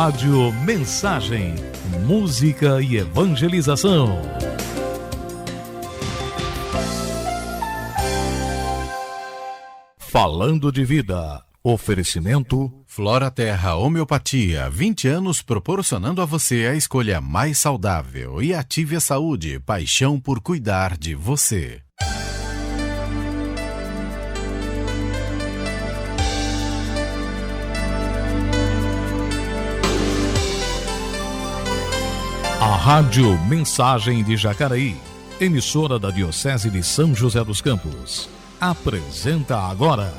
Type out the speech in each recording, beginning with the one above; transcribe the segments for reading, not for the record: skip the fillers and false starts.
Rádio Mensagem, música e evangelização. Falando de vida. Oferecimento Flora Terra Homeopatia, 20 anos proporcionando a você a escolha mais saudável. E Ative a Saúde, paixão por cuidar de você. A Rádio Mensagem de Jacareí, emissora da Diocese de São José dos Campos, apresenta agora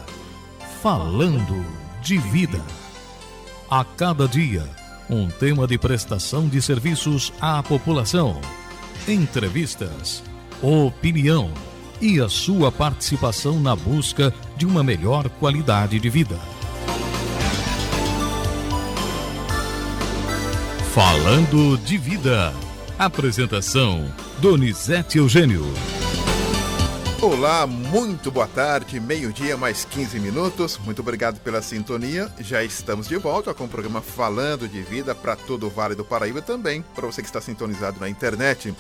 Falando de Vida. A cada dia, um tema de prestação de serviços à população, entrevistas, opinião e a sua participação na busca de uma melhor qualidade de vida. Falando de Vida. Apresentação: Donizete Eugênio. Olá, muito boa tarde, meio-dia mais 15 minutos. Muito obrigado pela sintonia. Já estamos de volta com o programa Falando de Vida para todo o Vale do Paraíba, também para você que está sintonizado na internet.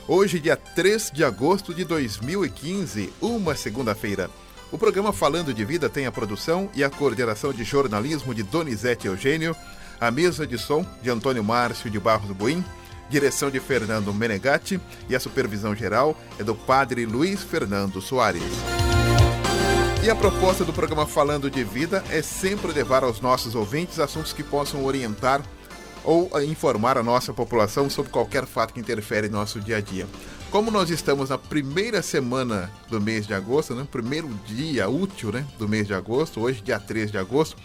Hoje, dia 3 de agosto de 2015, uma segunda-feira. O programa Falando de Vida tem a produção e a coordenação de jornalismo de Donizete Eugênio, a mesa de som de Antônio Márcio de Barros Buim, direção de Fernando Menegatti e a supervisão geral é do Padre Luiz Fernando Soares. E a proposta do programa Falando de Vida é sempre levar aos nossos ouvintes assuntos que possam orientar ou informar a nossa população sobre qualquer fato que interfere no nosso dia a dia. Como nós estamos na primeira semana do mês de agosto, primeiro dia útil do mês de agosto, hoje dia 3 de agosto,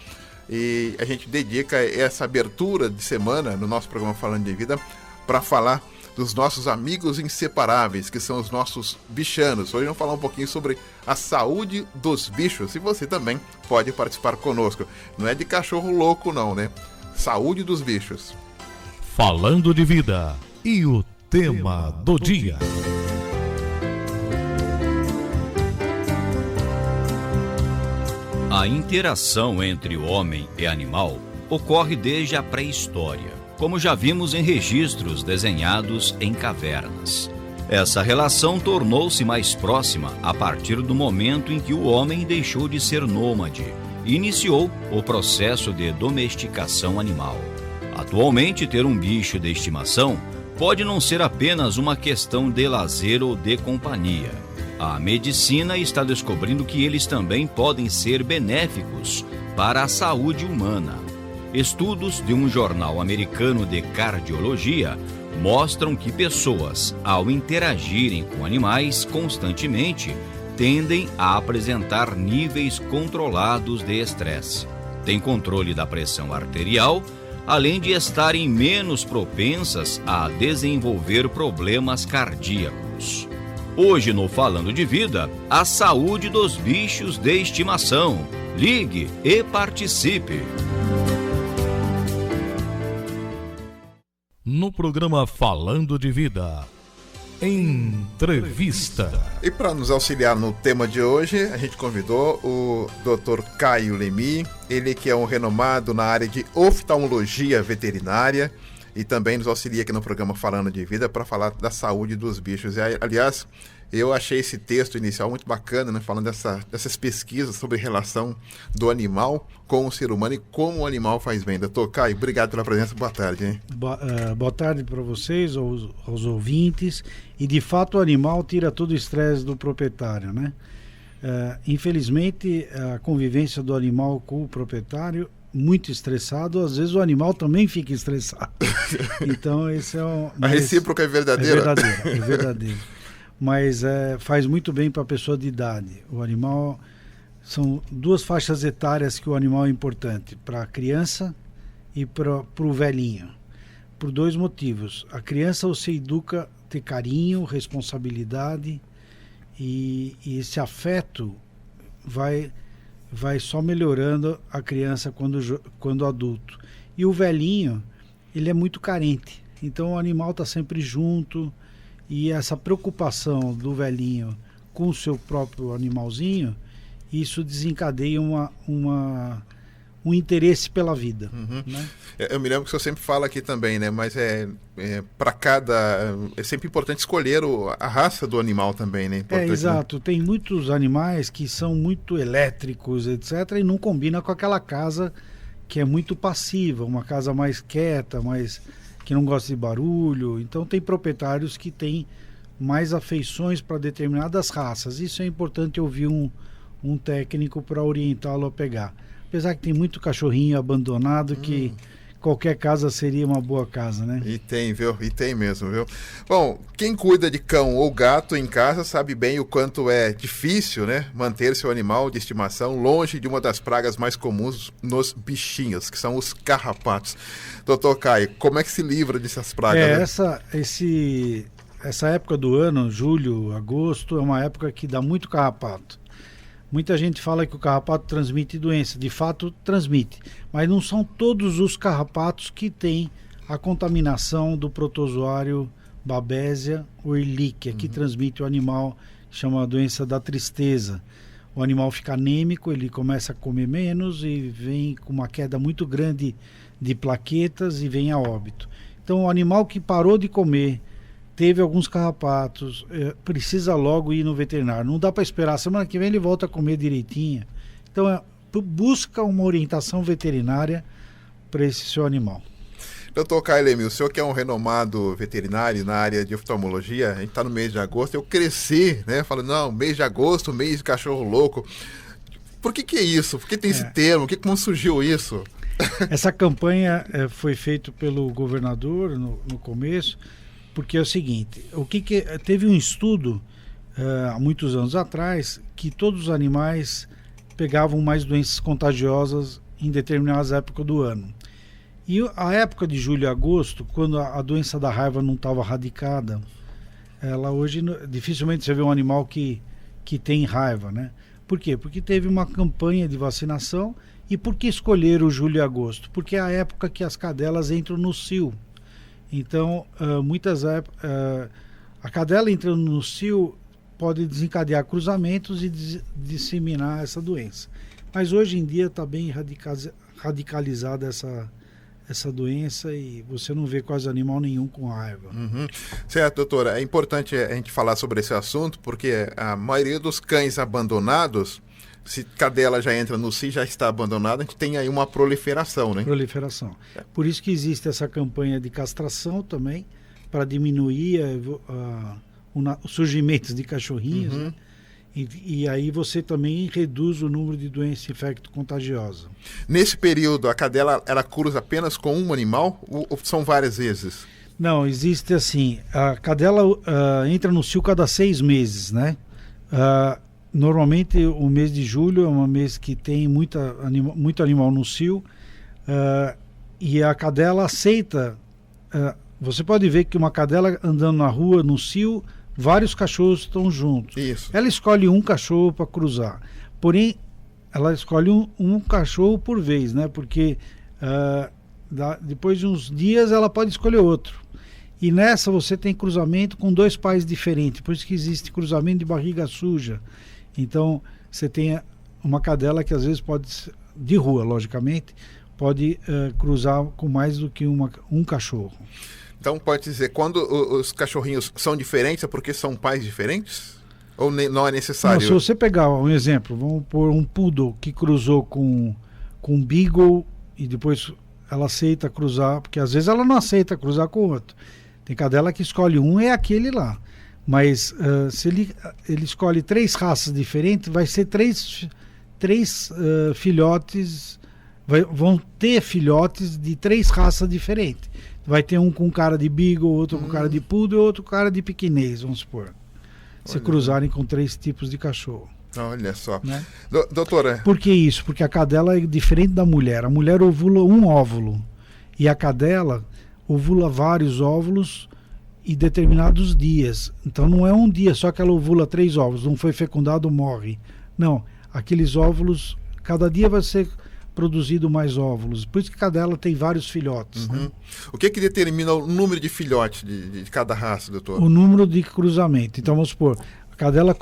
e a gente dedica essa abertura de semana no nosso programa Falando de Vida para falar dos nossos amigos inseparáveis, que são os nossos bichanos. Hoje vamos falar um pouquinho sobre a saúde dos bichos, e você também pode participar conosco. Não é de cachorro louco não, Saúde dos bichos. Falando de Vida. E o tema do dia. A interação entre o homem e animal ocorre desde a pré-história, como já vimos em registros desenhados em cavernas. Essa relação tornou-se mais próxima a partir do momento em que o homem deixou de ser nômade e iniciou o processo de domesticação animal. Atualmente, ter um bicho de estimação pode não ser apenas uma questão de lazer ou de companhia. A medicina está descobrindo que eles também podem ser benéficos para a saúde humana. Estudos de um jornal americano de cardiologia mostram que pessoas, ao interagirem com animais constantemente, tendem a apresentar níveis controlados de estresse. Têm controle da pressão arterial, além de estarem menos propensas a desenvolver problemas cardíacos. Hoje, no Falando de Vida, a saúde dos bichos de estimação. Ligue e participe! No programa Falando de Vida, entrevista. E para nos auxiliar no tema de hoje, a gente convidou o Dr. Caio Lemi, ele que é um renomado na área de oftalmologia veterinária e também nos auxilia aqui no programa Falando de Vida para falar da saúde dos bichos. E, aliás, eu achei esse texto inicial muito bacana, falando dessas pesquisas sobre relação do animal com o ser humano e como o animal faz bem. Doutor Caio, obrigado pela presença, boa tarde. Boa tarde para vocês, aos ouvintes. E de fato o animal tira todo o estresse do proprietário, Infelizmente, a convivência do animal com o proprietário, muito estressado, às vezes o animal também fica estressado. Então esse é a recíproca é verdadeira. É verdadeiro. Mas faz muito bem para a pessoa de idade. O animal, são duas faixas etárias que o animal é importante, para a criança e para o velhinho, por dois motivos. A criança você educa a ter carinho, responsabilidade, e esse afeto vai só melhorando a criança quando adulto. E o velhinho, ele é muito carente, então o animal está sempre junto. E essa preocupação do velhinho com o seu próprio animalzinho, isso desencadeia um um interesse pela vida. Né? Eu me lembro que o senhor sempre fala aqui também, né? Mas é sempre importante escolher a raça do animal também, né? Exato. Né? Tem muitos animais que são muito elétricos, etc., e não combina com aquela casa que é muito passiva, uma casa mais quieta, que não gosta de barulho. Então tem proprietários que têm mais afeições para determinadas raças. Isso é importante ouvir um técnico para orientá-lo a pegar. Apesar que tem muito cachorrinho abandonado que qualquer casa seria uma boa casa, né? E tem, viu? E tem mesmo, viu? Bom, quem cuida de cão ou gato em casa sabe bem o quanto é difícil, né? Manter seu animal de estimação longe de uma das pragas mais comuns nos bichinhos, que são os carrapatos. Doutor Caio, como é que se livra dessas pragas? Né? Essa época do ano, julho, agosto, é uma época que dá muito carrapato. Muita gente fala que o carrapato transmite doença. De fato, transmite. Mas não são todos os carrapatos que têm a contaminação do protozoário Babesia ou Ehrlichia, que transmite o animal, chama a doença da tristeza. O animal fica anêmico, ele começa a comer menos e vem com uma queda muito grande de plaquetas e vem a óbito. Então, o animal que parou de comer, teve alguns carrapatos, precisa logo ir no veterinário. Não dá para esperar, semana que vem ele volta a comer direitinho. Então, busca uma orientação veterinária para esse seu animal. Doutor Caio Emil, o senhor que é um renomado veterinário na área de oftalmologia, a gente está no mês de agosto, eu cresci, né, falando, não, mês de agosto, mês de cachorro louco. Por que é isso? Por que tem esse termo? Como surgiu isso? Essa campanha foi feita pelo governador no começo, porque é o seguinte, teve um estudo há muitos anos atrás que todos os animais pegavam mais doenças contagiosas em determinadas épocas do ano. E a época de julho e agosto, quando a doença da raiva não estava radicada, hoje dificilmente você vê um animal que tem raiva, né? Por quê? Porque teve uma campanha de vacinação. E por que escolher o julho e agosto? Porque é a época que as cadelas entram no cio. Então, a cadela entrando no cio pode desencadear cruzamentos e disseminar essa doença. Mas hoje em dia está bem radicalizada essa doença e você não vê quase animal nenhum com raiva. Certo, doutora. É importante a gente falar sobre esse assunto porque a maioria dos cães abandonados, se cadela já entra no cio, já está abandonada, a gente tem aí uma proliferação, né? Proliferação. Por isso que existe essa campanha de castração também, para diminuir os surgimentos de cachorrinhos, né? E aí você também reduz o número de doença infecto-contagiosa. Nesse período, a cadela ela cruza apenas com um animal ou são várias vezes? Não, existe assim, a cadela entra no cio cada 6 meses, né? Normalmente o mês de julho é um mês que tem muito animal no cio e a cadela aceita. Você pode ver que uma cadela andando na rua, no cio, vários cachorros estão juntos. Isso. Ela escolhe um cachorro para cruzar. Porém, ela escolhe um cachorro por vez, né? Porque depois de uns dias ela pode escolher outro. E nessa você tem cruzamento com 2 pais diferentes. Por isso que existe cruzamento de barriga suja. Então, você tem uma cadela que às vezes pode, de rua, logicamente, pode cruzar com mais do que um cachorro. Então, pode dizer, quando os cachorrinhos são diferentes, é porque são pais diferentes? Ou não é necessário? Não, se você pegar um exemplo, vamos pôr um poodle que cruzou com um beagle e depois ela aceita cruzar, porque às vezes ela não aceita cruzar com o outro. Tem cadela que escolhe um, é aquele lá. Mas se ele escolhe 3 raças diferentes, vai ser três filhotes, vão ter filhotes de 3 raças diferentes. Vai ter um com cara de beagle, outro com cara de poodle e outro com cara de pequinês, vamos supor. Se cruzarem com 3 tipos de cachorro. Olha só. Né? Doutora... Por que isso? Porque a cadela é diferente da mulher. A mulher ovula um óvulo e a cadela ovula vários óvulos em determinados dias. Então não é um dia só que ela ovula 3 óvulos, não foi fecundado, morre. Não, aqueles óvulos, cada dia vai ser produzido mais óvulos. Por isso que cadela tem vários filhotes. Né? O que determina o número de filhotes de cada raça, doutor? O número de cruzamento. Então vamos supor, cadela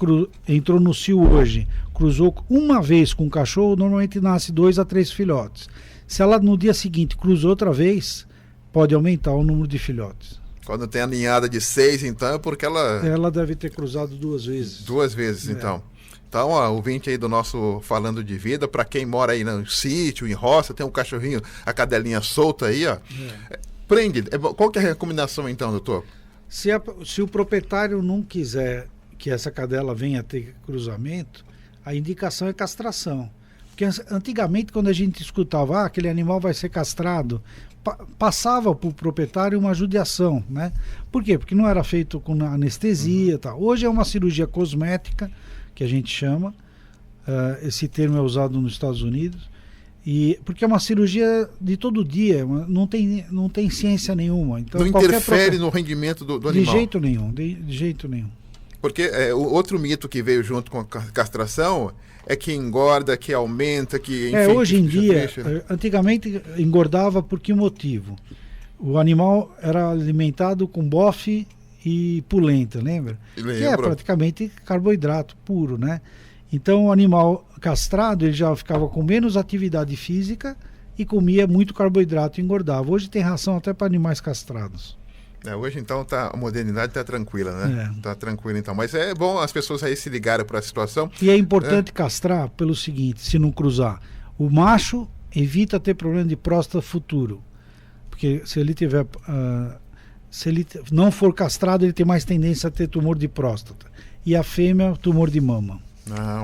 entrou no cio hoje, cruzou uma vez com o cachorro, normalmente nasce 2 a 3 filhotes. Se ela no dia seguinte cruzou outra vez, pode aumentar o número de filhotes. Quando tem a ninhada de 6, então, é porque ela deve ter cruzado 2 vezes. 2 vezes, então. Então, ó, ouvinte aí do nosso Falando de Vida, para quem mora aí no sítio, em roça, tem um cachorrinho, a solta aí, ó. Prende. Qual que é a recomendação, então, doutor? Se o proprietário não quiser que essa cadela venha a ter cruzamento, a indicação é castração. Porque antigamente, quando a gente escutava, aquele animal vai ser castrado, passava para o proprietário uma judiação, né? Por quê? Porque não era feito com anestesia, tá? Hoje é uma cirurgia cosmética, que a gente chama, esse termo é usado nos Estados Unidos, porque é uma cirurgia de todo dia, não tem ciência nenhuma. Então, não interfere no rendimento do animal? De jeito nenhum, de jeito nenhum. Porque o outro mito que veio junto com a castração é que engorda, que aumenta, que... Enfim, hoje em dia, antigamente engordava por que motivo? O animal era alimentado com bofe e polenta, lembra? Que é praticamente carboidrato puro, né? Então o animal castrado, ele já ficava com menos atividade física e comia muito carboidrato e engordava. Hoje tem ração até para animais castrados. Hoje então a modernidade está tranquila, né? Está tranquila então. Mas é bom as pessoas aí se ligarem para a situação. E é importante castrar pelo seguinte, se não cruzar. O macho evita ter problema de próstata futuro. Porque se ele tiver... se ele não for castrado, ele tem mais tendência a ter tumor de próstata. E a fêmea, tumor de mama.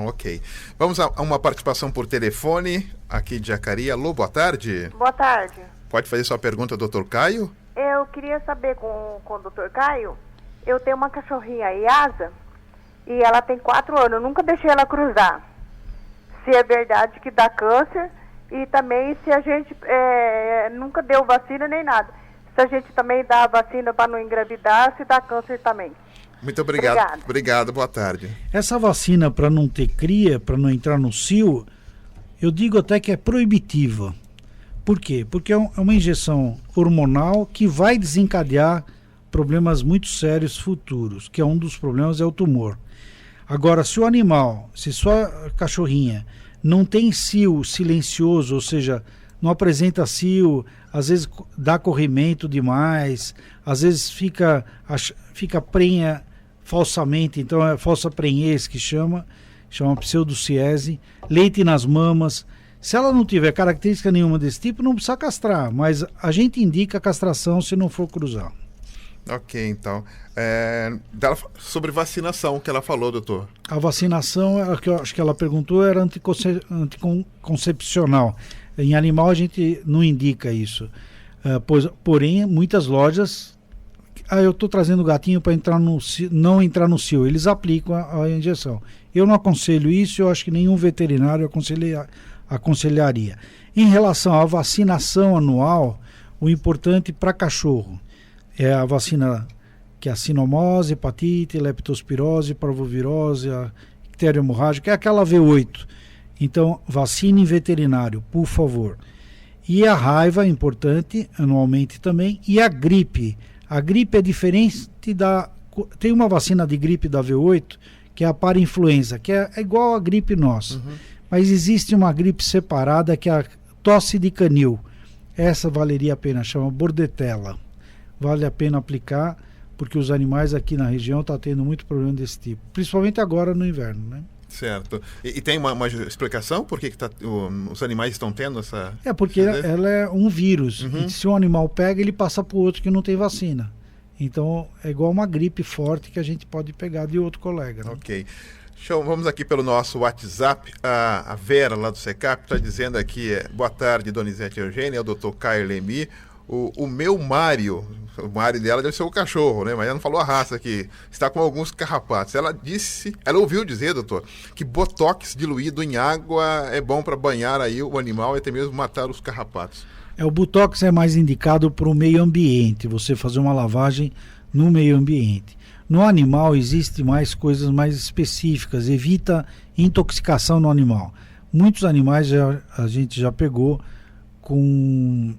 Ok. Vamos a uma participação por telefone aqui de Jacareí. Alô, boa tarde. Boa tarde. Pode fazer sua pergunta, doutor Caio? Eu queria saber com o doutor Caio, eu tenho uma cachorrinha Yasa e ela tem 4 anos, eu nunca deixei ela cruzar. Se é verdade que dá câncer e também se a gente nunca deu vacina nem nada. Se a gente também dá a vacina para não engravidar, se dá câncer também. Muito obrigado. Obrigado, boa tarde. Essa vacina para não ter cria, para não entrar no cio, eu digo até que é proibitiva. Por quê? Porque é uma injeção hormonal que vai desencadear problemas muito sérios futuros, que é um dos problemas é o tumor. Agora, se sua cachorrinha não tem cio silencioso, ou seja, não apresenta cio, às vezes dá corrimento demais, às vezes fica prenha falsamente, então é falsa prenhez que chama pseudociese, leite nas mamas. Se ela não tiver característica nenhuma desse tipo, não precisa castrar, mas a gente indica a castração se não for cruzar. Ok, então. Sobre vacinação que ela falou, doutor. A vacinação, que eu acho que ela perguntou, era anticoncepcional. Em animal a gente não indica isso. Porém, muitas lojas... eu estou trazendo o gatinho para não entrar no cio. Eles aplicam a injeção. Eu não aconselho isso, eu acho que nenhum veterinário aconselharia. Em relação à vacinação anual, o importante para cachorro é a vacina que é a sinomose, hepatite, leptospirose, parvovirose, a icteria hemorrágica, é aquela V8. Então, vacine em veterinário, por favor. E a raiva é importante, anualmente também, e a gripe. A gripe é diferente tem uma vacina de gripe da V8, que é a parainfluenza, que é igual à gripe nossa. Mas existe uma gripe separada, que é a tosse de canil. Essa valeria a pena, chama Bordetella. Vale a pena aplicar, porque os animais aqui na região estão tendo muito problema desse tipo. Principalmente agora no inverno, né? Certo. E tem uma explicação por que os animais estão tendo essa... porque ela é um vírus. E se um animal pega, ele passa para o outro que não tem vacina. Então, é igual uma gripe forte que a gente pode pegar de outro colega. Né? Ok. Vamos aqui pelo nosso WhatsApp. A Vera, lá do SECAP, está dizendo aqui, boa tarde, Donizete Eugênia, é o doutor Caio Lemi. O meu Mário, o Mário dela deve ser o cachorro, né? Mas ela não falou a raça aqui. Está com alguns carrapatos. Ela ouviu dizer, doutor, que botox diluído em água é bom para banhar aí o animal e até mesmo matar os carrapatos. O botox é mais indicado para o meio ambiente, você fazer uma lavagem no meio ambiente. No animal existe mais coisas mais específicas, evita intoxicação no animal. Muitos animais a gente já pegou com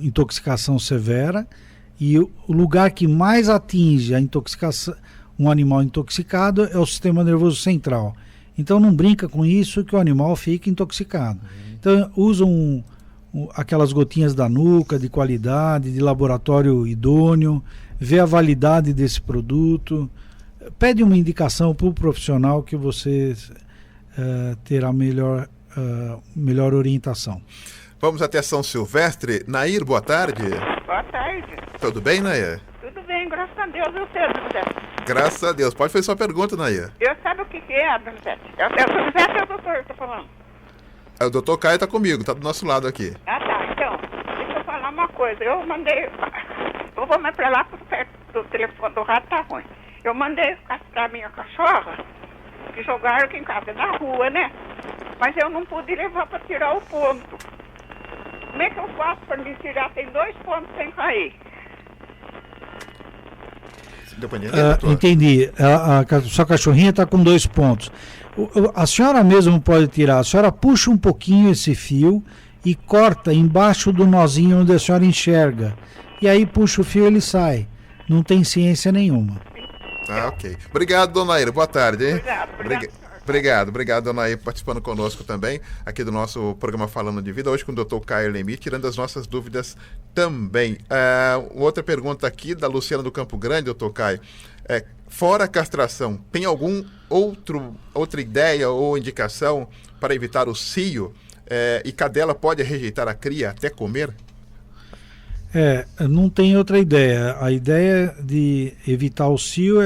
intoxicação severa, e o lugar que mais atinge a intoxicação, um animal intoxicado é o sistema nervoso central. Então não brinca com isso que o animal fica intoxicado. Então usam aquelas gotinhas da nuca, de qualidade, de laboratório idôneo, vê a validade desse produto, pede uma indicação para o profissional que você terá melhor orientação. Vamos até São Silvestre. Nair, boa tarde. Boa tarde. Tudo bem, Nair? Tudo bem, graças a Deus, eu sei, Donizete. Graças a Deus. Pode fazer sua pergunta, Nair. Eu sabe o que é, Donizete? Donizete é o doutor que tá falando. O doutor Caio está comigo, está do nosso lado aqui. Ah, tá. Então, deixa eu falar uma coisa. Eu vou mais pra lá, porque perto do telefone do rádio tá ruim. Eu mandei castrar minha cachorra, que jogaram aqui em casa, na rua, né? Mas eu não pude levar para tirar o ponto. Como é que eu faço para me tirar? Tem 2 pontos sem cair. Entendi. A sua cachorrinha está com 2 pontos. A senhora mesmo pode tirar. A senhora puxa um pouquinho esse fio e corta embaixo do nozinho onde a senhora enxerga. E aí puxa o fio e ele sai. Não tem ciência nenhuma. Ah, ok. Obrigado, dona Ira. Boa tarde, hein? Obrigado, dona Ira, participando conosco também aqui do nosso programa Falando de Vida, hoje com o Dr. Caio Lemi, tirando as nossas dúvidas também. Outra pergunta aqui da Luciana do Campo Grande, Dr. Caio. Fora a castração, tem outra ideia ou indicação para evitar o cio? E cadela pode rejeitar a cria até comer? Não tem outra ideia. A ideia de evitar o cio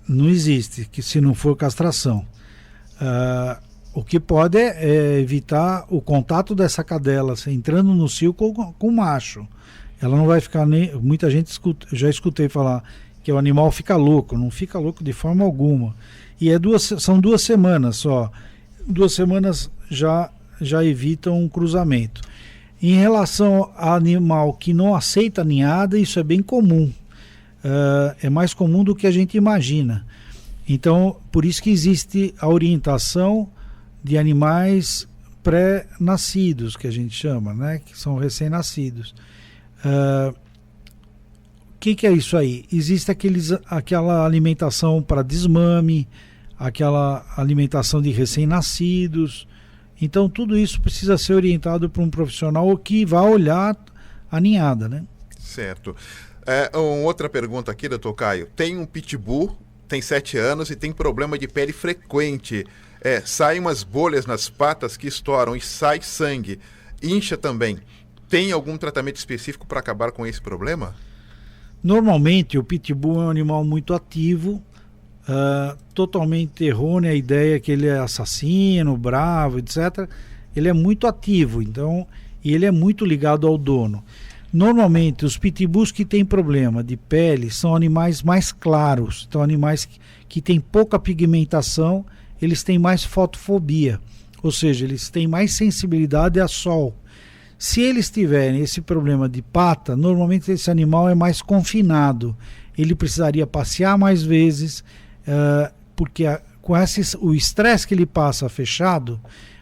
não existe, que se não for castração. O que pode é evitar o contato dessa cadela entrando no cio com o macho. Ela não vai ficar nem... Muita gente já escutei falar que o animal fica louco. Não fica louco de forma alguma. E são 2 semanas só. 2 semanas já evitam um cruzamento. Em relação a animal que não aceita ninhada, isso é bem comum. É mais comum do que a gente imagina. Então, por isso que existe a orientação de animais pré-nascidos, que a gente chama, né? Que são recém-nascidos. O que é isso aí? Existe aquela alimentação para desmame, aquela alimentação de recém-nascidos. Então, tudo isso precisa ser orientado por um profissional que vai olhar a ninhada, né? Certo. Outra pergunta aqui, doutor Caio. Tem um pitbull, tem 7 anos e tem problema de pele frequente. Saem umas bolhas nas patas que estouram e sai sangue. Incha também. Tem algum tratamento específico para acabar com esse problema? Normalmente, o pitbull é um animal muito ativo. Totalmente errônea a ideia que ele é assassino, bravo, etc. Ele é muito ativo, então, e ele é muito ligado ao dono. Normalmente, os pitbulls que têm problema de pele são animais mais claros, então animais que têm pouca pigmentação, eles têm mais fotofobia, ou seja, eles têm mais sensibilidade a sol. Se eles tiverem esse problema de pata, normalmente esse animal é mais confinado, ele precisaria passear mais vezes, porque com o estresse que ele passa fechado,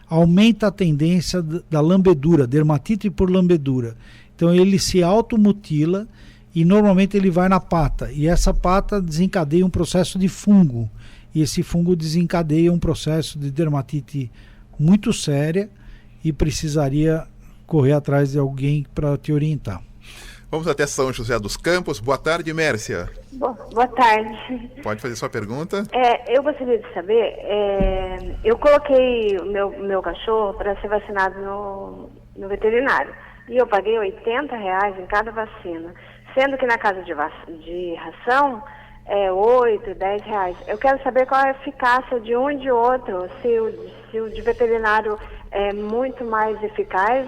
aumenta a tendência da lambedura, dermatite por lambedura. Então ele se automutila e normalmente ele vai na pata. E essa pata desencadeia um processo de fungo. E esse fungo desencadeia um processo de dermatite muito séria e precisaria correr atrás de alguém para te orientar. Vamos até São José dos Campos. Boa tarde, Mércia. Boa tarde. Pode fazer sua pergunta? Eu gostaria de saber, eu coloquei o meu cachorro para ser vacinado no veterinário. E eu paguei R$80 em cada vacina. Sendo que na casa de ração é R$8, R$10. Eu quero saber qual é a eficácia de um e de outro. Se o de veterinário é muito mais eficaz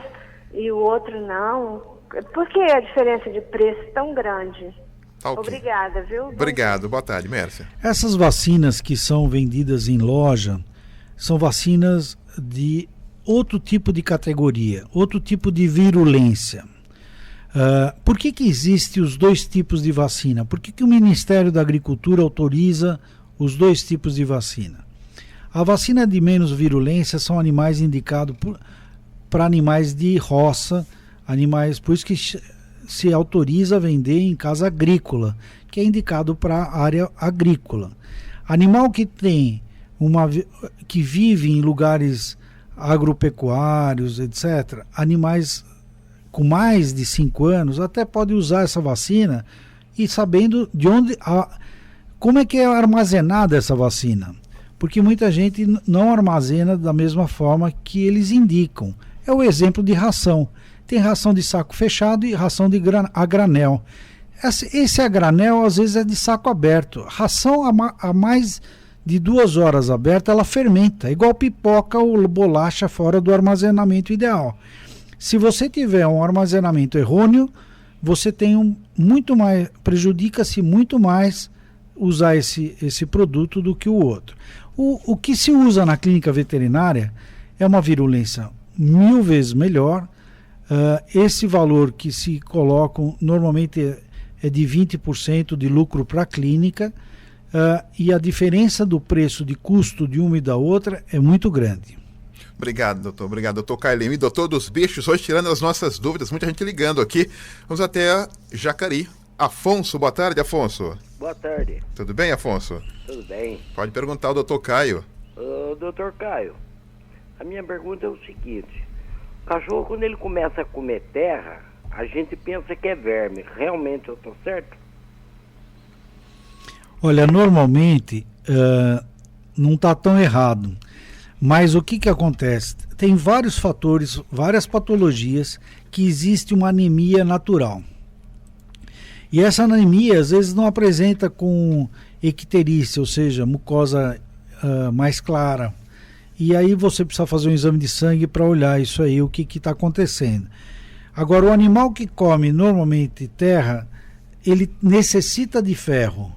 e o outro não. Por que a diferença de preço tão grande? Tá, okay. Obrigada, viu? Obrigado. Boa tarde, Mércia. Essas vacinas que são vendidas em loja são vacinas de outro tipo de categoria, outro tipo de virulência. Por que existe os 2 tipos de vacina? Por que o Ministério da Agricultura autoriza os 2 tipos de vacina? A vacina de menos virulência são animais indicados para animais de roça, animais, por isso que se autoriza a vender em casa agrícola, que é indicado para a área agrícola. Animal que que vive em lugares agropecuários, etc., animais com mais de 5 anos, até pode usar essa vacina e sabendo de onde, como é que é armazenada essa vacina. Porque muita gente não armazena da mesma forma que eles indicam. É o exemplo de ração. Tem ração de saco fechado e ração a granel. Esse a granel às vezes é de saco aberto. Ração a mais de 2 horas aberta, ela fermenta, igual pipoca ou bolacha fora do armazenamento ideal. Se você tiver um armazenamento errôneo, você tem muito mais, prejudica-se muito mais usar esse produto do que o outro. O que se usa na clínica veterinária é uma virulência 1000 vezes melhor. Esse valor que se colocam normalmente é de 20% de lucro para a clínica, e a diferença do preço de custo de uma e da outra é muito grande. Obrigado, doutor. Obrigado, doutor Caio Leme, doutor dos bichos, hoje tirando as nossas dúvidas, muita gente ligando aqui. Vamos até Jacareí. Afonso, boa tarde, Afonso. Boa tarde. Tudo bem, Afonso? Tudo bem. Pode perguntar ao doutor Caio. Doutor Caio, a minha pergunta é o seguinte: o cachorro, quando ele começa a comer terra, a gente pensa que é verme. Realmente eu estou certo? Olha, normalmente não está tão errado. Mas o que acontece? Tem vários fatores, várias patologias que existe uma anemia natural. E essa anemia às vezes não apresenta com icterícia, ou seja, mucosa mais clara. E aí você precisa fazer um exame de sangue para olhar isso aí, o que está acontecendo. Agora, o animal que come normalmente terra, ele necessita de ferro.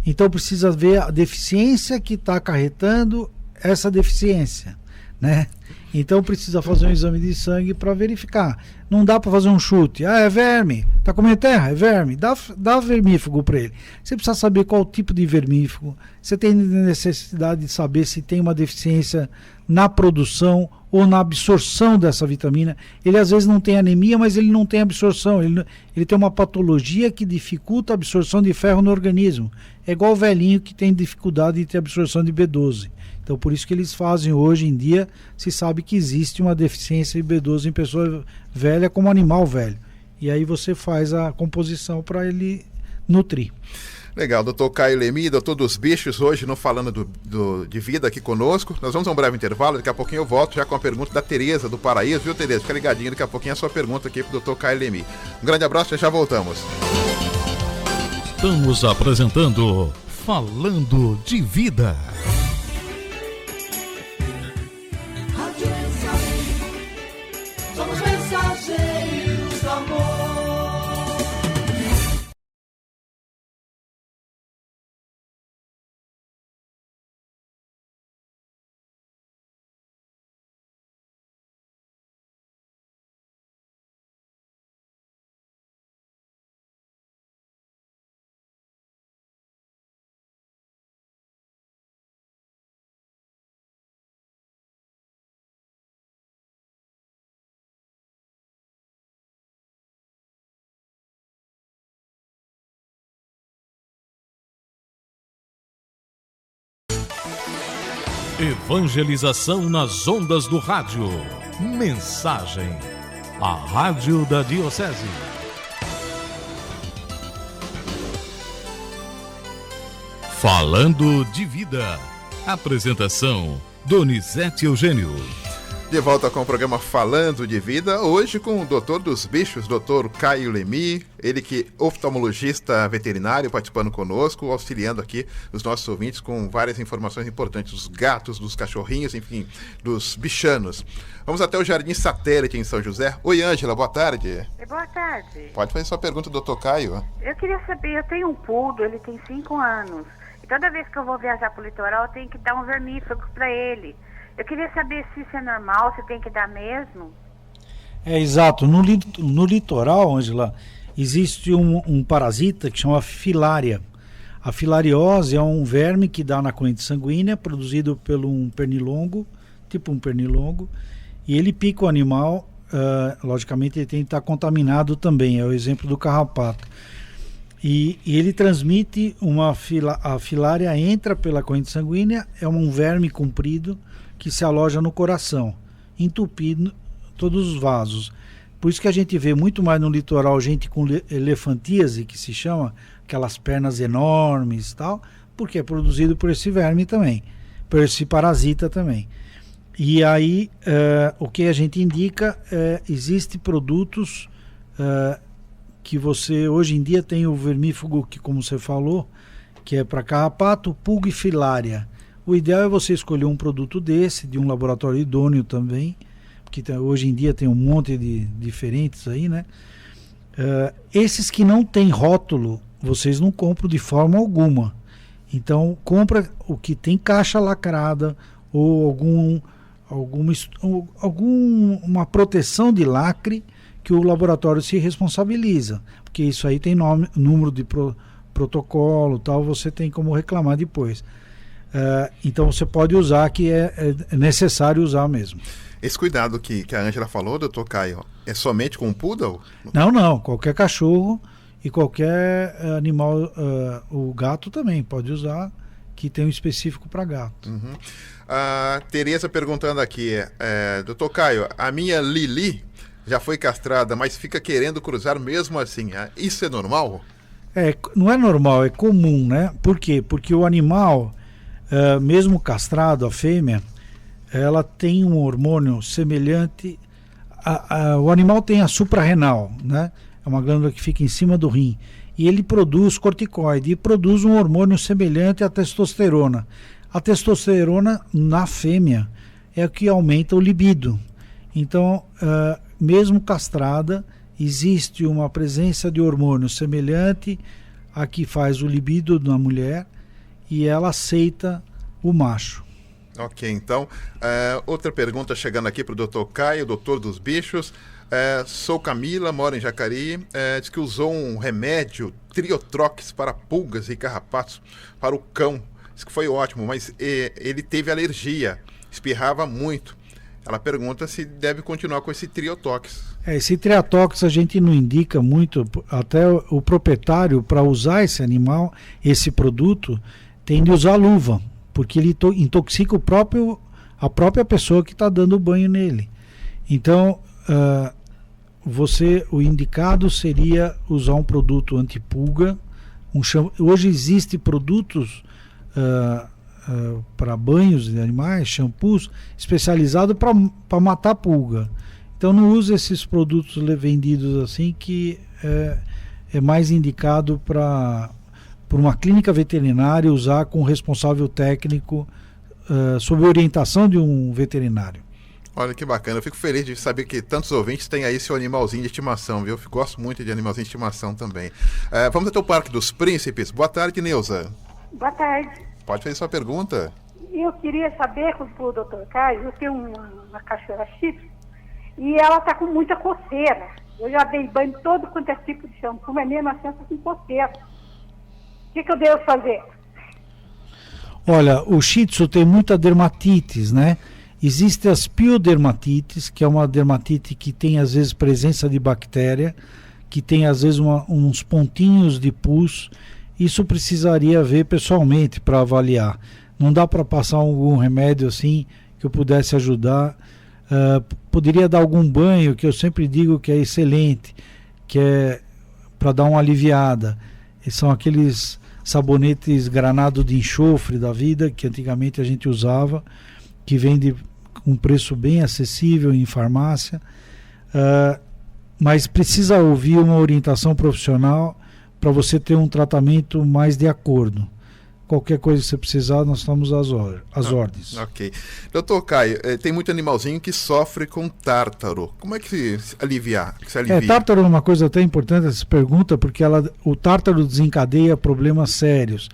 Então precisa ver a deficiência que está acarretando essa deficiência, né? Então precisa fazer um exame de sangue para verificar. Não dá para fazer um chute. É verme. Tá comendo terra? É verme. Dá vermífugo para ele. Você precisa saber qual tipo de vermífugo. Você tem necessidade de saber se tem uma deficiência na produção ou na absorção dessa vitamina. Ele às vezes não tem anemia, mas ele não tem absorção. Ele tem uma patologia que dificulta a absorção de ferro no organismo. É igual o velhinho que tem dificuldade de ter absorção de B12. Então, por isso que eles fazem hoje em dia, se sabe que existe uma deficiência de B12 em pessoa velha como animal velho. E aí você faz a composição para ele nutrir. Legal, doutor Caio Leme, doutor dos bichos, hoje no Falando de Vida aqui conosco. Nós vamos a um breve intervalo, daqui a pouquinho eu volto já com a pergunta da Tereza do Paraíso, viu, Tereza? Fica ligadinho, daqui a pouquinho a sua pergunta aqui pro doutor Caio Leme. Um grande abraço e já voltamos. Estamos apresentando Falando de Vida. Evangelização nas ondas do rádio. Mensagem. A rádio da Diocese. Falando de Vida. Apresentação: Donizete Eugênio. De volta com o programa Falando de Vida, hoje com o doutor dos bichos, doutor Caio Leme, ele que é oftalmologista veterinário, participando conosco, auxiliando aqui os nossos ouvintes com várias informações importantes dos gatos, dos cachorrinhos, enfim, dos bichanos. Vamos até o Jardim Satélite em São José. Oi, Ângela, boa tarde. Boa tarde. Pode fazer sua pergunta, doutor Caio. Eu queria saber, eu tenho um poodle, ele tem 5 anos, e toda vez que eu vou viajar para o litoral, eu tenho que dar um vermífugo para ele. Eu queria saber se isso é normal, se tem que dar mesmo. É, exato. No litoral, Ângela, existe um parasita que chama filária. A filariose é um verme que dá na corrente sanguínea, produzido por um pernilongo, tipo um pernilongo, e ele pica o animal logicamente ele tem que estar contaminado também, é o exemplo do carrapato. E ele transmite a filária entra pela corrente sanguínea, é um verme comprido que se aloja no coração, entupindo todos os vasos. Por isso que a gente vê muito mais no litoral gente com elefantíase, que se chama, aquelas pernas enormes e tal, porque é produzido por esse verme também, por esse parasita também. E aí o que a gente indica existe produtos que você hoje em dia tem o vermífugo, que como você falou, que é para carrapato, pulga e filária. O ideal é você escolher um produto desse, de um laboratório idôneo também, que hoje em dia tem um monte de diferentes aí, né? Esses que não tem rótulo, vocês não compram de forma alguma. Então, compra o que tem caixa lacrada ou alguma proteção de lacre que o laboratório se responsabiliza. Porque isso aí tem número de protocolo, tal, você tem como reclamar depois. Então, você pode usar, que é necessário usar mesmo. Esse cuidado que a Ângela falou, doutor Caio, é somente com o poodle? Não. Qualquer cachorro e qualquer animal, o gato também pode usar, que tem um específico para gato. Uhum. A Tereza perguntando aqui, doutor Caio, a minha Lili já foi castrada, mas fica querendo cruzar mesmo assim. Isso é normal? Não é normal, é comum, né? Por quê? Porque o animal, mesmo castrado, a fêmea, ela tem um hormônio semelhante. O animal tem a suprarrenal, né? É uma glândula que fica em cima do rim. E ele produz corticoide e produz um hormônio semelhante à testosterona. A testosterona na fêmea é o que aumenta o libido. Então, mesmo castrada, existe uma presença de hormônio semelhante a que faz o libido na mulher e ela aceita o macho. Ok, então, outra pergunta chegando aqui para o doutor Caio, doutor dos bichos. Sou Camila, moro em Jacareí, diz que usou um remédio Triotrox para pulgas e carrapatos para o cão. Diz que foi ótimo, mas ele teve alergia, espirrava muito. Ela pergunta se deve continuar com esse Triotox. Esse Triotox a gente não indica muito, até o proprietário, para usar esse animal, esse produto, tem de usar luva, porque ele intoxica a própria pessoa que está dando banho nele. Então, o indicado seria usar um produto antipulga. Hoje existem produtos para banhos de animais, shampoos, especializados para matar pulga. Então não use esses produtos vendidos assim, que é mais indicado para uma clínica veterinária usar com o responsável técnico, sob orientação de um veterinário. Olha que bacana, eu fico feliz de saber que tantos ouvintes têm aí seu animalzinho de estimação, viu? Eu gosto muito de animalzinho de estimação também. Vamos até o Parque dos Príncipes. Boa tarde, Neuza. Boa tarde. Pode fazer sua pergunta. Eu queria saber com o doutor Caio, eu tenho uma cachorra Shih Tzu e ela está com muita coceira. Eu já dei banho todo quanto é tipo de shampoo, mas mesmo assim ela está com coceira. O que eu devo fazer? Olha, o Shih Tzu tem muita dermatites, né? Existe as piodermatites, que é uma dermatite que tem às vezes presença de bactéria, que tem às vezes uns pontinhos de pus. Isso precisaria ver pessoalmente para avaliar. Não dá para passar algum remédio assim que eu pudesse ajudar. Poderia dar algum banho, que eu sempre digo que é excelente, que é para dar uma aliviada. E são aqueles sabonetes granado de enxofre da vida, que antigamente a gente usava, que vende com um preço bem acessível em farmácia, mas precisa ouvir uma orientação profissional para você ter um tratamento mais de acordo. Qualquer coisa que você precisar, nós estamos às ordens. Ok. Doutor Caio, tem muito animalzinho que sofre com tártaro. Como é que se alivia? Tártaro é uma coisa até importante essa pergunta, porque o tártaro desencadeia problemas sérios.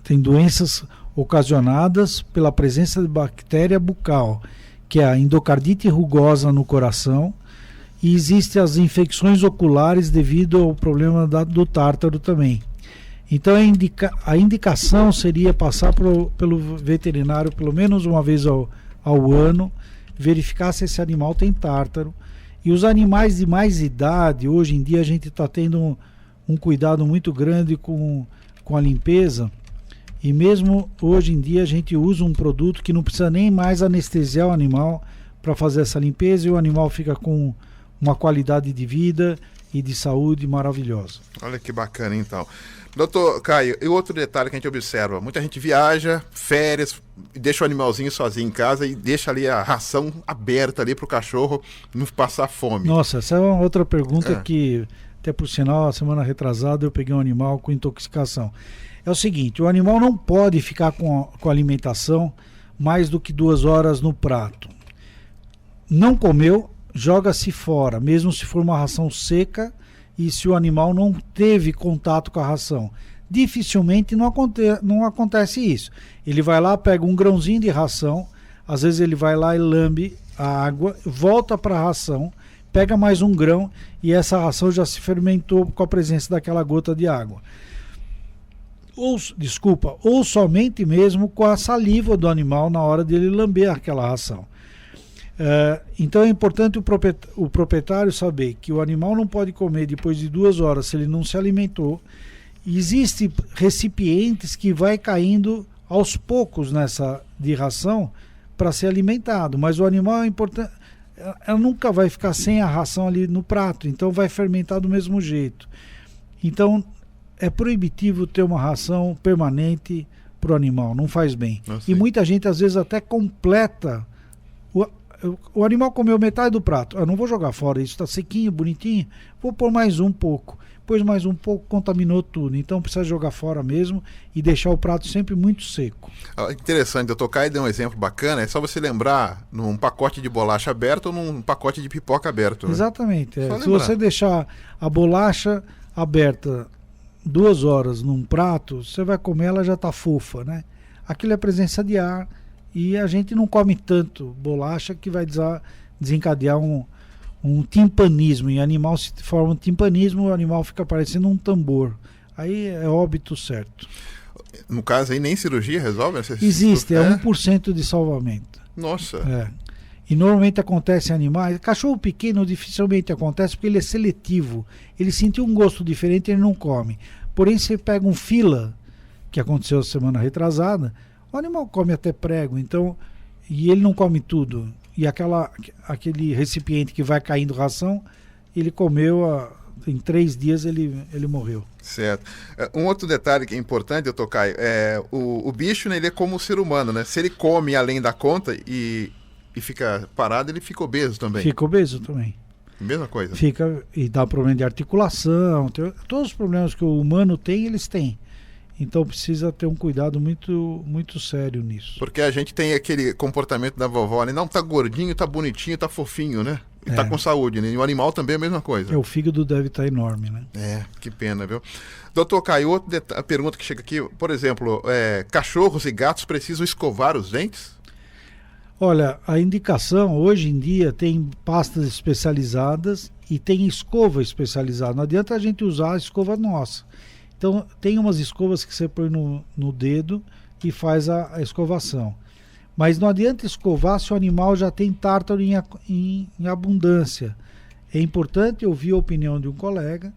Tem doenças ocasionadas pela presença de bactéria bucal, que é a endocardite rugosa no coração, e existem as infecções oculares devido ao problema do tártaro também. Então a indicação seria passar pelo veterinário pelo menos uma vez ao ano verificar se esse animal tem tártaro. E os animais de mais idade, hoje em dia a gente está tendo um cuidado muito grande com a limpeza, e mesmo hoje em dia a gente usa um produto que não precisa nem mais anestesiar o animal para fazer essa limpeza, e o animal fica com uma qualidade de vida e de saúde maravilhosa. Olha que bacana, então. Doutor Caio, e outro detalhe que a gente observa, muita gente viaja, férias, deixa o animalzinho sozinho em casa e deixa ali a ração aberta ali para o cachorro não passar fome. Nossa, essa é uma outra pergunta que, até por sinal, a semana retrasada eu peguei um animal com intoxicação. É o seguinte, o animal não pode ficar com a alimentação mais do que 2 horas no prato. Não comeu, joga-se fora, mesmo se for uma ração seca e se o animal não teve contato com a ração. Dificilmente não acontece isso. Ele vai lá, pega um grãozinho de ração, às vezes ele vai lá e lambe a água, volta para a ração, pega mais um grão e essa ração já se fermentou com a presença daquela gota de água. Ou somente mesmo com a saliva do animal na hora dele lamber aquela ração. Então é importante o proprietário saber que o animal não pode comer depois de 2 horas se ele não se alimentou. Existem recipientes que vai caindo aos poucos nessa de ração para ser alimentado, mas o animal é importante, ela nunca vai ficar sem a ração ali no prato, então vai fermentar do mesmo jeito. Então é proibitivo ter uma ração permanente para o animal, não faz bem. E muita gente às vezes até completa. O animal comeu metade do prato, eu não vou jogar fora, isso está sequinho, bonitinho, vou pôr mais um pouco. Pôs mais um pouco, contaminou tudo. Então precisa jogar fora mesmo e deixar o prato sempre muito seco. Interessante, doutor Caio deu um exemplo bacana, é só você lembrar num pacote de bolacha aberto ou num pacote de pipoca aberto. Né? Exatamente. Se você deixar a bolacha aberta 2 horas num prato, você vai comer, ela já está fofa, né? Aquilo é presença de ar. E a gente não come tanto bolacha que vai desencadear um timpanismo. Em animal se forma um timpanismo, o animal fica parecendo um tambor. Aí é óbito certo. No caso aí nem cirurgia resolve? Existe, é 1% de salvamento. Nossa. E normalmente acontece em animais. Cachorro pequeno dificilmente acontece porque ele é seletivo. Ele sentiu um gosto diferente e ele não come. Porém, você pega um fila, que aconteceu semana retrasada, o animal come até prego, então, e ele não come tudo. E aquele recipiente que vai caindo ração, ele comeu, em 3 dias ele morreu. Certo. Um outro detalhe que é importante, doutor Caio, o bicho, né, ele é como o ser humano, né? Se ele come além da conta e fica parado, ele fica obeso também. Fica obeso também. Mesma coisa. Fica, e dá problema de articulação, todos os problemas que o humano tem, eles têm. Então precisa ter um cuidado muito, muito sério nisso. Porque a gente tem aquele comportamento da vovó, né? Não, tá gordinho, tá bonitinho, tá fofinho, né? E tá com saúde, né? E o animal também é a mesma coisa. O fígado deve estar enorme, né? Que pena, viu? Doutor Caio, outra pergunta que chega aqui, por exemplo, cachorros e gatos precisam escovar os dentes? Olha, a indicação, hoje em dia, tem pastas especializadas e tem escova especializada. Não adianta a gente usar a escova nossa. Então, tem umas escovas que você põe no dedo e faz a escovação. Mas não adianta escovar se o animal já tem tártaro em abundância. É importante ouvir a opinião de um colega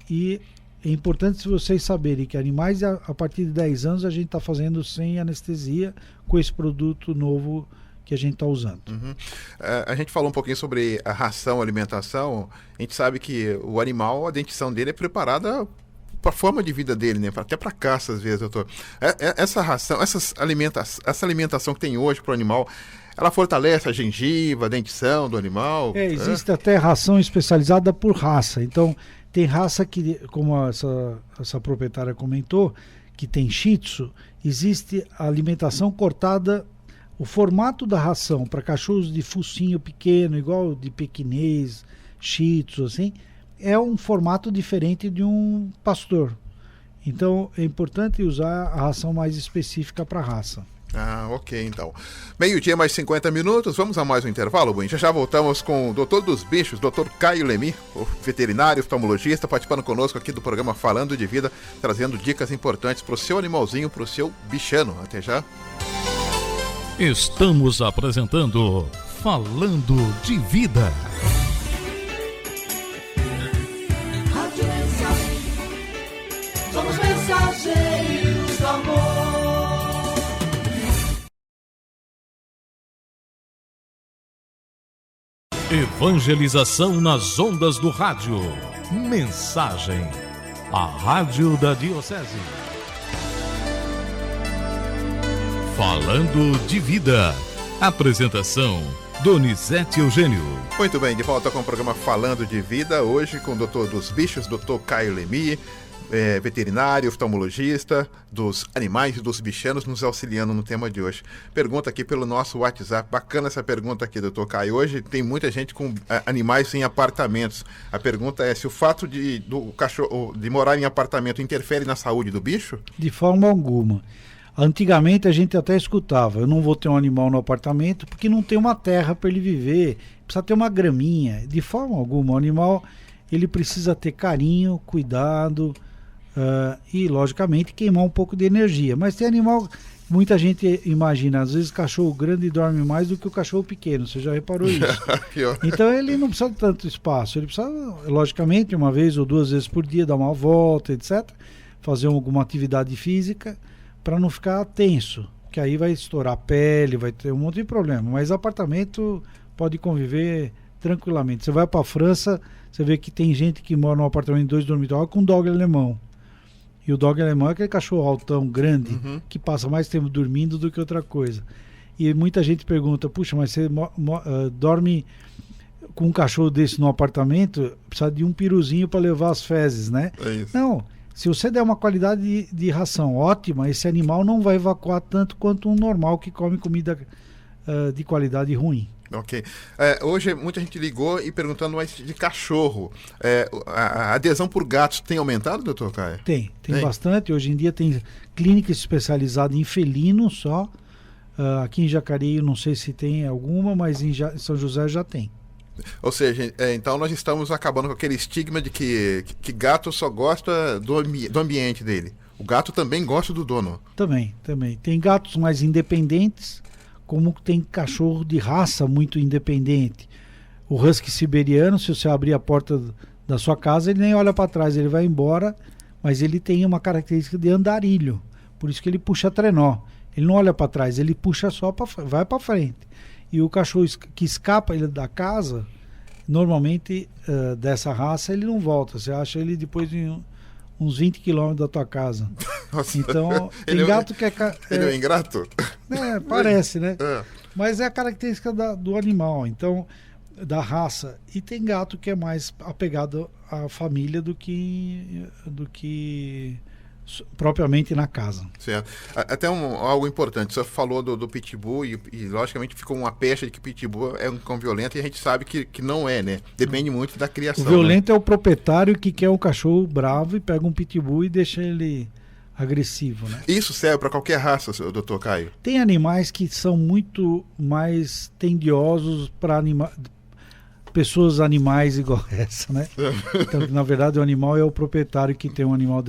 e é importante vocês saberem que animais, a partir de 10 anos, a gente está fazendo sem anestesia com esse produto novo que a gente está usando. A gente falou um pouquinho sobre a ração, alimentação. A gente sabe que o animal, a dentição dele é preparada para a forma de vida dele, né? Até para caça, às vezes, doutor. Essa ração, essa alimentação que tem hoje para o animal, ela fortalece a gengiva, a dentição do animal? Existe até ração especializada por raça. Então, tem raça que, como essa proprietária comentou, que tem Shih Tzu, existe a alimentação cortada, o formato da ração para cachorros de focinho pequeno, igual de pequinês, Shih Tzu, assim, é um formato diferente de um pastor. Então é importante usar a ração mais específica para a raça. Ok, então. 12:00 mais 50 minutos, vamos a mais um intervalo, Buim. Já voltamos com o doutor dos bichos, doutor Caio Lemi, o veterinário oftalmologista, participando conosco aqui do programa Falando de Vida, trazendo dicas importantes para o seu animalzinho, para o seu bichano. Até já. Estamos apresentando Falando de Vida. Rádio Mensagem, somos mensageiros do amor. Evangelização nas ondas do rádio. Mensagem, a rádio da Diocese. Falando de Vida. Apresentação, Donizete Eugênio. Muito bem, de volta com o programa Falando de Vida, hoje com o doutor dos bichos, doutor Caio Lemi, veterinário, oftalmologista dos animais e dos bichanos, nos auxiliando no tema de hoje. Pergunta aqui pelo nosso WhatsApp, bacana essa pergunta aqui, doutor Caio. Hoje tem muita gente com animais em apartamentos. A pergunta é se o fato do cachorro de morar em apartamento interfere na saúde do bicho? De forma alguma. Antigamente a gente até escutava, eu não vou ter um animal no apartamento porque não tem uma terra para ele viver, precisa ter uma graminha. De forma alguma, o animal ele precisa ter carinho, cuidado e logicamente queimar um pouco de energia. Mas tem animal, muita gente imagina, às vezes cachorro grande dorme mais do que o cachorro pequeno, você já reparou isso? Então ele não precisa de tanto espaço, ele precisa logicamente uma vez ou duas vezes por dia dar uma volta, etc. Fazer alguma atividade física, para não ficar tenso, que aí vai estourar a pele, vai ter um monte de problema. Mas apartamento pode conviver tranquilamente. Você vai para a França, você vê que tem gente que mora num apartamento de 2 dormitórios com dog alemão. E o dog alemão é aquele cachorro altão, grande, que passa mais tempo dormindo do que outra coisa. E muita gente pergunta, puxa, mas você dorme com um cachorro desse no apartamento, precisa de um piruzinho para levar as fezes, né? É isso. Não. Se você der uma qualidade de ração ótima, esse animal não vai evacuar tanto quanto um normal que come comida de qualidade ruim. Ok. Hoje muita gente ligou e perguntando mais de cachorro. A adesão por gatos tem aumentado, doutor Caio? Tem bastante. Hoje em dia tem clínica especializada em felino só. Aqui em Jacareí, não sei se tem alguma, mas em São José já tem. Ou seja, então nós estamos acabando com aquele estigma de que gato só gosta do ambiente dele. O gato também gosta do dono. Também. Tem gatos mais independentes, como tem cachorro de raça muito independente. O husky siberiano, se você abrir a porta da sua casa, ele nem olha para trás, ele vai embora, mas ele tem uma característica de andarilho. Por isso que ele puxa trenó. Ele não olha para trás, ele puxa só, vai para frente. E o cachorro que escapa ele da casa, normalmente dessa raça, ele não volta. Você acha ele depois de uns 20 quilômetros da tua casa. Nossa. Então, tem gato que é... Ele é ingrato? Parece, né? Mas é a característica do animal, então, da raça. E tem gato que é mais apegado à família do que propriamente na casa. Certo. Até algo importante, você falou do pitbull e logicamente ficou uma pecha de que pitbull é um cão violento e a gente sabe que não é, né? Depende muito da criação. O violento, né? É o proprietário que quer um cachorro bravo e pega um pitbull e deixa ele agressivo, né? Isso serve para qualquer raça, doutor Caio? Tem animais que são muito mais tendiosos para pessoas animais igual essa, né? Então, na verdade, o animal é o proprietário que tem um animal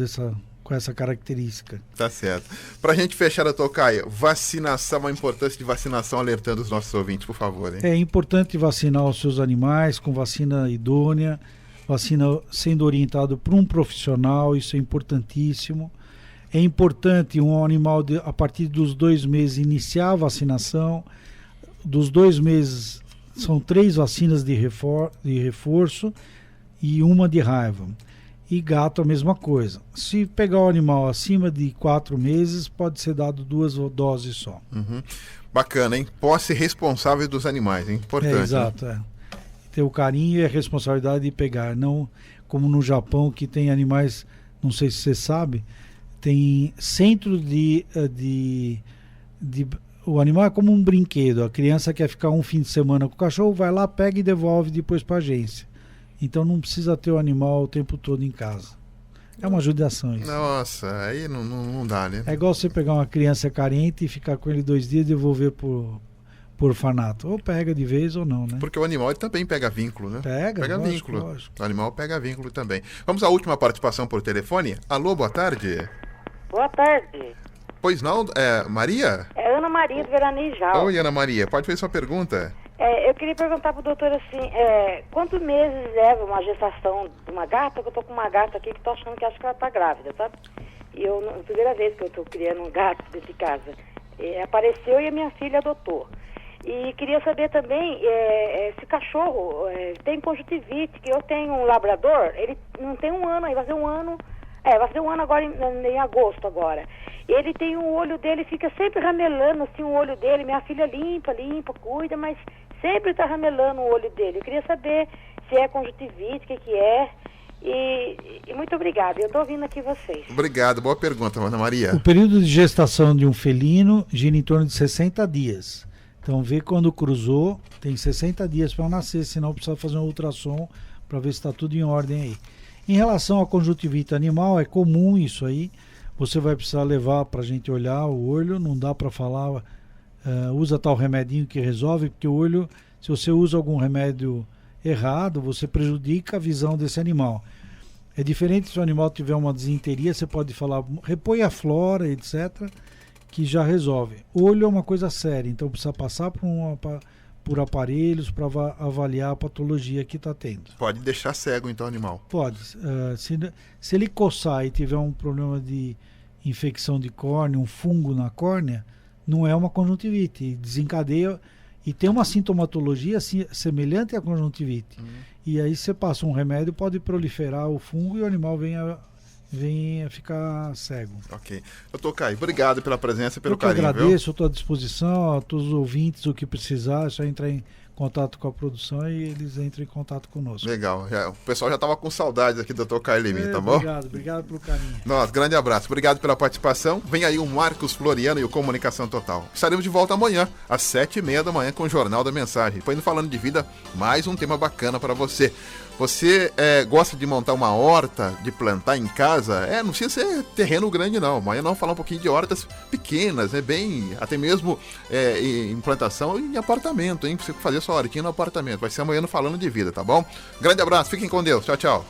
com essa característica. Tá certo. Para a gente fechar, doutor Caio, vacinação, a importância de vacinação, alertando os nossos ouvintes, por favor. Hein? É importante vacinar os seus animais com vacina idônea, vacina sendo orientado por um profissional, isso é importantíssimo. É importante um animal, a partir dos 2 meses, iniciar a vacinação. Dos 2 meses, são 3 vacinas de reforço e uma de raiva. E gato a mesma coisa. Se pegar o animal acima de 4 meses, pode ser dado 2 doses só. Bacana, hein? Posse responsável dos animais, hein? Importante. Exato, né? Ter o carinho e a responsabilidade de pegar. Não como no Japão, que tem animais, não sei se você sabe, tem centro o animal é como um brinquedo. A criança quer ficar um fim de semana com o cachorro, vai lá, pega e devolve depois para a agência. Então não precisa ter o animal o tempo todo em casa. É uma judiação isso. Nossa, aí não dá, né? É igual você pegar uma criança carente e ficar com ele 2 dias e devolver por orfanato. Ou pega de vez ou não, né? Porque o animal ele também pega vínculo, né? Pega lógico, vínculo. Lógico. O animal pega vínculo também. Vamos à última participação por telefone. Alô, boa tarde. Boa tarde. Pois não, Maria? É Ana Ana Maria do Veranijal. Oi, Ana Maria, pode fazer sua pergunta? Eu queria perguntar pro doutor assim, quantos meses leva uma gestação de uma gata? Que eu tô com uma gata aqui que tô achando que acho que ela tá grávida, sabe? E é a primeira vez que eu tô criando um gato dentro de casa. Apareceu e a minha filha adotou. E queria saber também se o cachorro tem conjuntivite, que eu tenho um labrador, ele não tem um ano, aí vai fazer um ano, vai fazer um ano agora em agosto agora. Ele tem o olho dele, fica sempre ramelando assim o olho dele, minha filha limpa, cuida, mas sempre tá ramelando o olho dele. Eu queria saber se é conjuntivite, o que é. E muito obrigada, eu tô ouvindo aqui vocês. Obrigado, boa pergunta, Ana Maria. O período de gestação de um felino gira em torno de 60 dias. Então vê quando cruzou, tem 60 dias para nascer, senão precisa fazer um ultrassom para ver se está tudo em ordem aí. Em relação à conjuntivite animal, é comum isso aí. Você vai precisar levar para a gente olhar o olho, não dá para falar, usa tal remedinho que resolve, porque o olho, se você usa algum remédio errado, você prejudica a visão desse animal. É diferente se o animal tiver uma desinteria, você pode falar, repõe a flora, etc., que já resolve. Olho é uma coisa séria, então precisa passar por aparelhos para avaliar a patologia que está tendo. Pode deixar cego então o animal? Pode. Se ele coçar e tiver um problema de infecção de córnea, um fungo na córnea, não é uma conjuntivite, desencadeia e tem uma sintomatologia semelhante à conjuntivite. E aí você passa um remédio, pode proliferar o fungo e o animal vem a ficar cego. Ok. Doutor Caio, obrigado pela presença e pelo carinho. Eu agradeço, estou à disposição a todos os ouvintes, o que precisar, é só entrar em contato com a produção e eles entram em contato conosco. Legal. O pessoal já estava com saudades aqui do Dr. Caio Limim, tá bom? Obrigado pelo carinho. Nossa, grande abraço. Obrigado pela participação. Vem aí o Marcos Floriano e o Comunicação Total. Estaremos de volta amanhã, às 7h30 da manhã, com o Jornal da Mensagem. Depois, falando de vida, mais um tema bacana para você. Você gosta de montar uma horta, de plantar em casa? Não precisa ser terreno grande, não. Amanhã nós vamos falar um pouquinho de hortas pequenas, bem, até mesmo em plantação em apartamento, hein? Pra você fazer sua hortinha no apartamento. Vai ser amanhã no Falando de Vida, tá bom? Grande abraço, fiquem com Deus. Tchau, tchau.